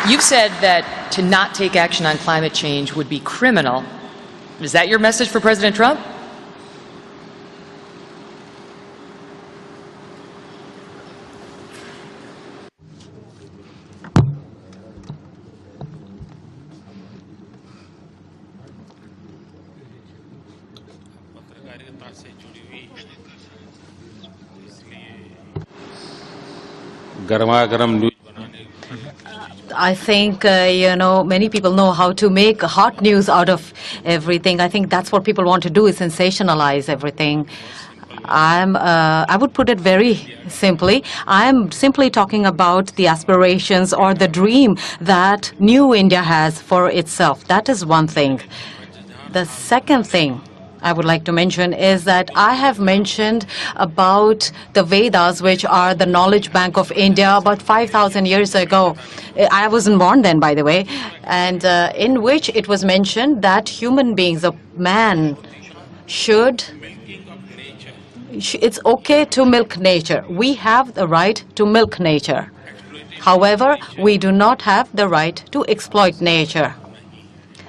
You've said that to not take action on climate change would be criminal. Is that your message for President Trump? I think, many people know how to make hot news out of everything. I think that's what people want to do, is sensationalize everything. I would put it very simply. I'm simply talking about the aspirations or the dream that new India has for itself. That is one thing. The second thing I would like to mention is that I have mentioned about the Vedas, which are the knowledge bank of India, about 5,000 years ago. I wasn't born then, by the way, and in which it was mentioned that human beings, a man, it's okay to milk nature. We have the right to milk nature. However, we do not have the right to exploit nature.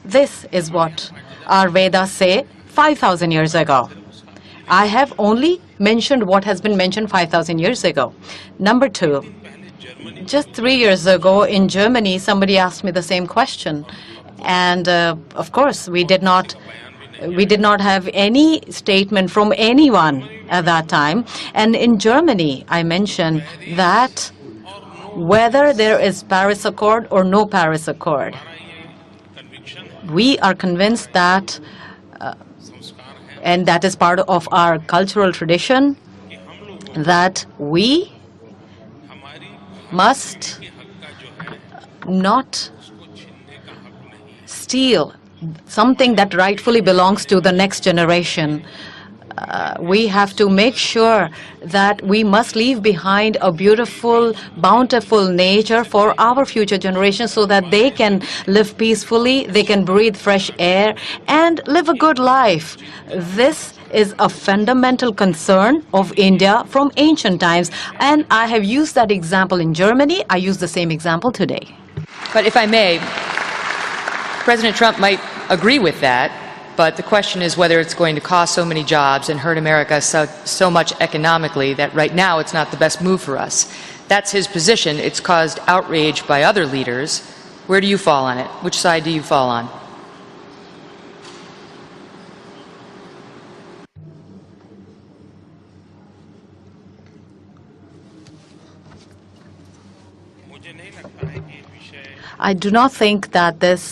This is what our Vedas say 5,000 years ago. I have only mentioned what has been mentioned 5,000 years ago. Number two, just 3 years ago in Germany, somebody asked me the same question. And of course, we did not have any statement from anyone at that time. And in Germany, I mentioned that whether there is Paris Accord or no Paris Accord, we are convinced that and that is part of our cultural tradition, that we must not steal something that rightfully belongs to the next generation. We have to make sure that we must leave behind a beautiful, bountiful nature for our future generations so that they can live peacefully, they can breathe fresh air, and live a good life. This is a fundamental concern of India from ancient times. And I have used that example in Germany. I use the same example today. But if I may, President Trump might agree with that. But the question is whether it's going to cost so many jobs and hurt America so much economically that right now it's not the best move for us. That's his position. It's caused outrage by other leaders. Where do you fall on it? Which side do you fall on? I do not think that this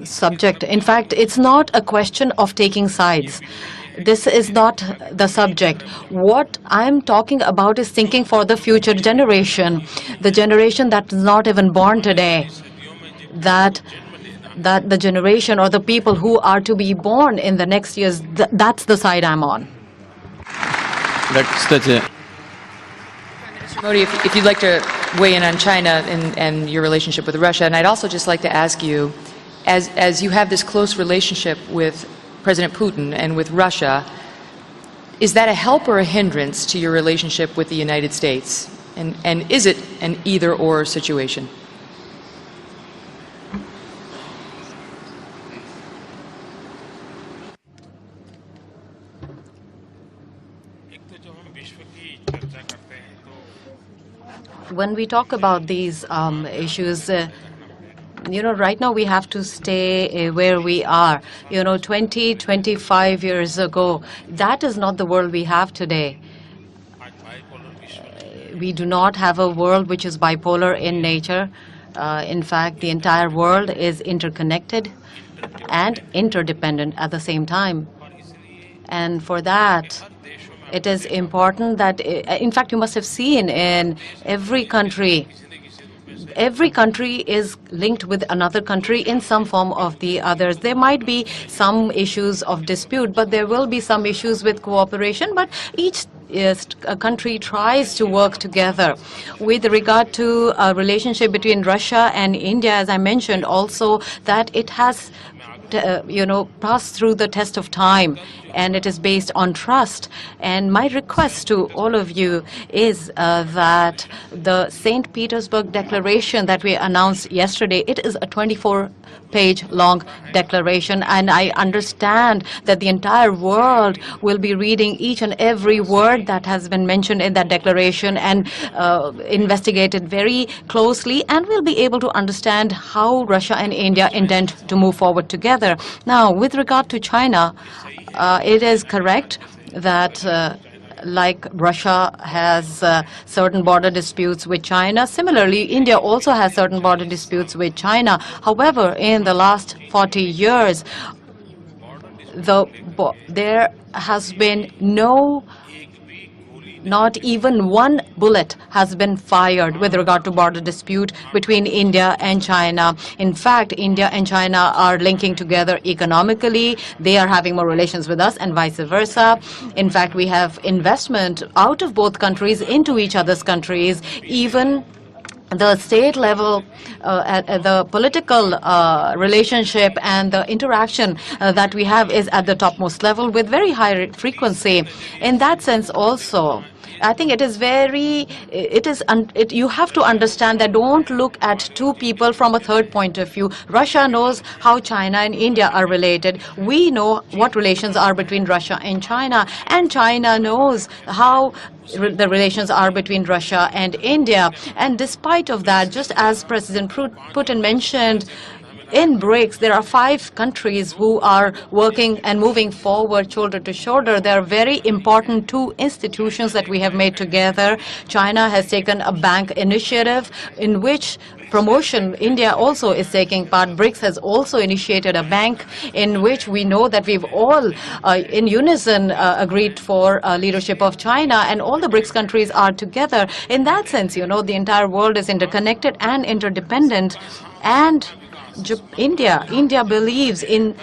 subject, in fact, it's not a question of taking sides. This is not the subject. What I'm talking about is thinking for the future generation, the generation that's not even born today, that the generation or the people who are to be born in the next years, that's the side I'm on. Modi, if you'd like to weigh in on China and your relationship with Russia, and I'd also just like to ask you, as you have this close relationship with President Putin and with Russia, is that a help or a hindrance to your relationship with the United States? And is it an either-or situation? When we talk about these issues, right now we have to stay where we are. 20, 25 years ago, that is not the world we have today. We do not have a world which is bipolar in nature. In fact, the entire world is interconnected and interdependent at the same time. And for that, it is important that, in fact, you must have seen in every country is linked with another country in some form of the others. There might be some issues of dispute, but there will be some issues with cooperation, but each country tries to work together. With regard to a relationship between Russia and India, as I mentioned also, that it has passed through the test of time. and it is based on trust. And my request to all of you is that the St. Petersburg Declaration that we announced yesterday, it is a 24-page long declaration, and I understand that the entire world will be reading each and every word that has been mentioned in that declaration and investigated very closely, and will be able to understand how Russia and India intend to move forward together. Now, with regard to China, it is correct that like Russia has certain border disputes with China. Similarly, India also has certain border disputes with China. However, in the last 40 years, there has been not even one bullet has been fired with regard to border dispute between India and China. In fact, India and China are linking together economically. They are having more relations with us and vice versa. In fact, we have investment out of both countries into each other's countries. Even the state level, the political relationship and the interaction that we have is at the topmost level with very high frequency. In that sense also, I think it is you have to understand that don't look at two people from a third point of view. Russia knows how China and India are related. We know what relations are between Russia and China knows how the relations are between Russia and India. And despite of that, just as President Putin mentioned, in BRICS, there are 5 countries who are working and moving forward shoulder to shoulder. There are very important 2 institutions that we have made together. China has taken a bank initiative in which promotion India also is taking part. BRICS has also initiated a bank in which we know that we've all in unison agreed for leadership of China, and all the BRICS countries are together. In that sense, you know, the entire world is interconnected and interdependent, and India believes in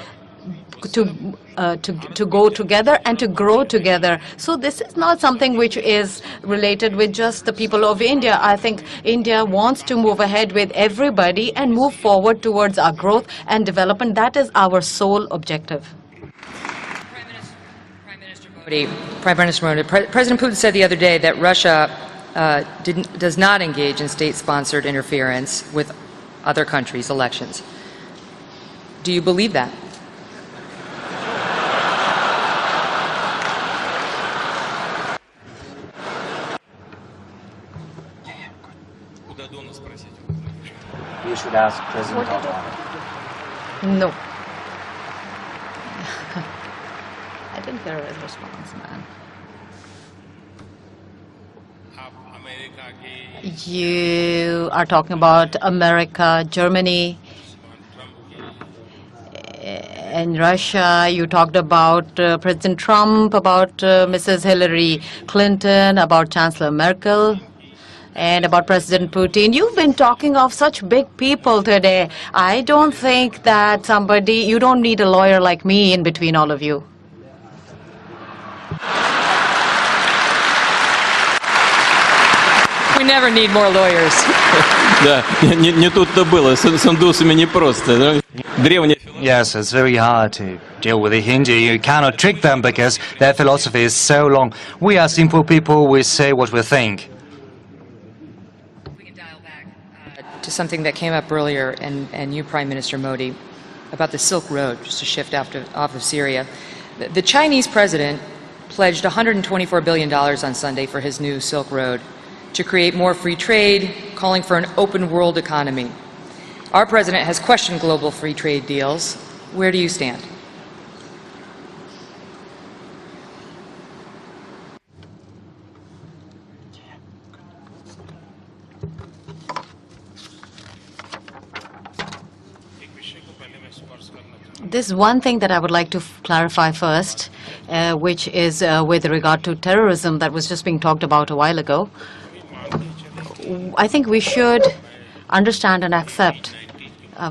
to go together and to grow together. So this is not something which is related with just the people of India. I think India wants to move ahead with everybody and move forward towards our growth and development. That is our sole objective. Prime Minister Modi, President Putin said the other day that Russia does not engage in state-sponsored interference with other countries' elections. Do you believe that? You should ask President Obama. No. I didn't hear his response, man. You are talking about America, Germany, and Russia. You talked about President Trump, about Mrs. Hillary Clinton, about Chancellor Merkel, and about President Putin. You've been talking of such big people today. I don't think that you don't need a lawyer like me in between all of you. We never need more lawyers. Да, не тут-то было, с индусами непросто. Древние. Yes, it's very hard to deal with the Hindu. You cannot trick them because their philosophy is so long. We are simple people, we say what we think. We can dial back to something that came up earlier, and you, Prime Minister Modi, about the Silk Road, just to shift off of Syria. The Chinese president pledged $124 billion on Sunday for his new Silk Road to create more free trade, calling for an open world economy. Our president has questioned global free trade deals. Where do you stand? There's one thing that I would like to clarify first, which is with regard to terrorism that was just being talked about a while ago. I think we should understand and accept,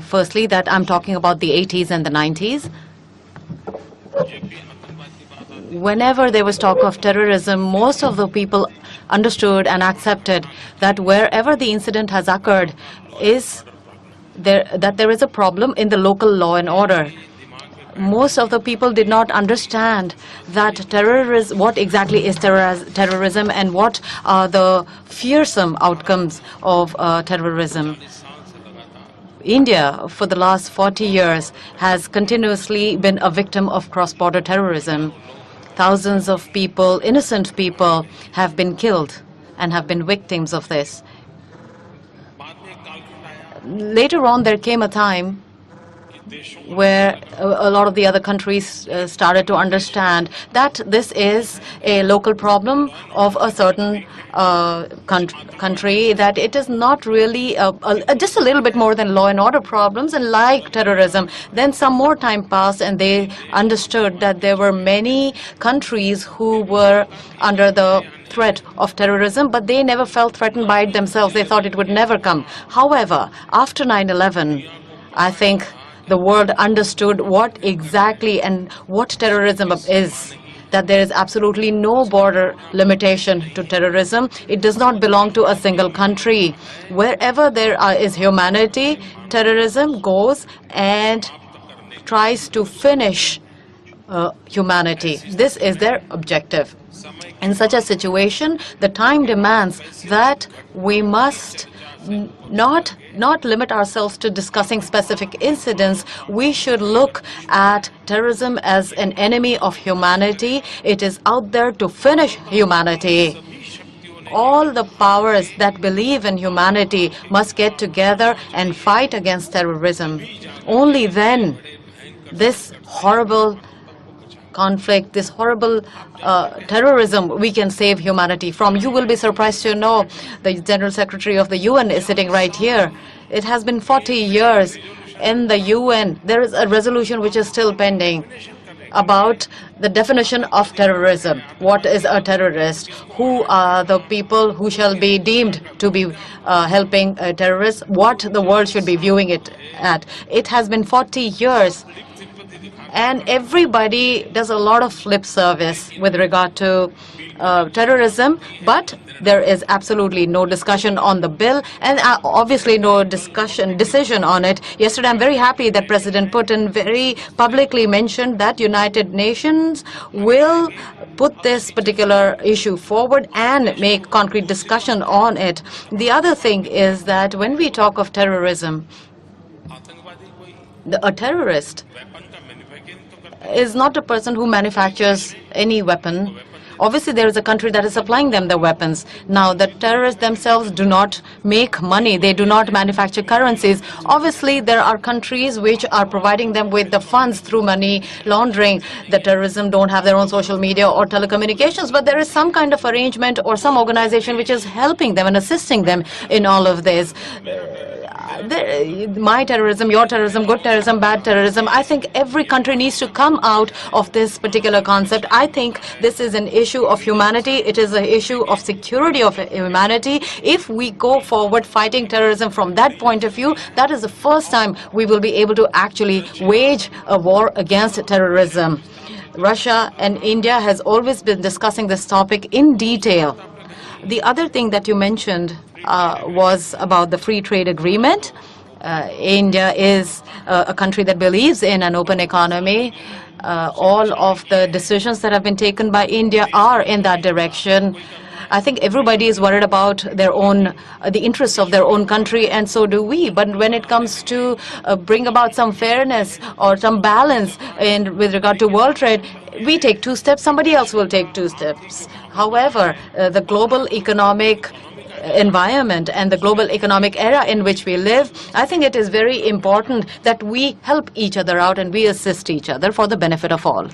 firstly, that I'm talking about the 80s and the 90s. Whenever there was talk of terrorism, most of the people understood and accepted that wherever the incident has occurred that there is a problem in the local law and order. most of the people did not understand that what exactly is terrorism and what are the fearsome outcomes of terrorism. India, for the last 40 years, has continuously been a victim of cross-border terrorism. Thousands of people, innocent people, have been killed and have been victims of this. Later on, there came a time where a lot of the other countries started to understand that this is a local problem of a certain country, that it is not really just a little bit more than law and order problems, and like terrorism. Then some more time passed and they understood that there were many countries who were under the threat of terrorism, but they never felt threatened by it themselves. They thought it would never come. However, after 9/11, I think the world understood what exactly and what terrorism is, that there is absolutely no border limitation to terrorism. It does not belong to a single country. Wherever there is humanity, terrorism goes and tries to finish humanity. This is their objective. In such a situation, the time demands that we must not limit ourselves to discussing specific incidents. We should look at terrorism as an enemy of humanity. It is out there to finish humanity. All the powers that believe in humanity must get together and fight against terrorism. Only then this horrible conflict, this horrible terrorism, we can save humanity from. You will be surprised to know the General Secretary of the UN is sitting right here. It has been 40 years in the UN. There is a resolution which is still pending about the definition of terrorism. What is a terrorist? Who are the people who shall be deemed to be helping terrorists? What the world should be viewing it at. It has been 40 years. And everybody does a lot of lip service with regard to terrorism, but there is absolutely no discussion on the bill, and obviously no decision on it. Yesterday, I'm very happy that President Putin very publicly mentioned that United Nations will put this particular issue forward and make concrete discussion on it. The other thing is that when we talk of terrorism, a terrorist is not a person who manufactures any weapon. Obviously, there is a country that is supplying them the weapons. Now, the terrorists themselves do not make money. They do not manufacture currencies. Obviously, there are countries which are providing them with the funds through money laundering. The terrorism don't have their own social media or telecommunications, but there is some kind of arrangement or some organization which is helping them and assisting them in all of this. My terrorism, your terrorism, good terrorism, bad terrorism. I think every country needs to come out of this particular concept. I think this is an issue of humanity. It is an issue of security of humanity. If we go forward fighting terrorism from that point of view, that is the first time we will be able to actually wage a war against terrorism. Russia and India has always been discussing this topic in detail. The other thing that you mentioned was about the free trade agreement. India is a country that believes in an open economy. All of the decisions that have been taken by India are in that direction. I think everybody is worried about their own, the interests of their own country, and so do we. But when it comes to bring about some fairness or some balance with regard to world trade, we take 2 steps, somebody else will take 2 steps. However, the global economic environment and the global economic era in which we live, I think it is very important that we help each other out and we assist each other for the benefit of all.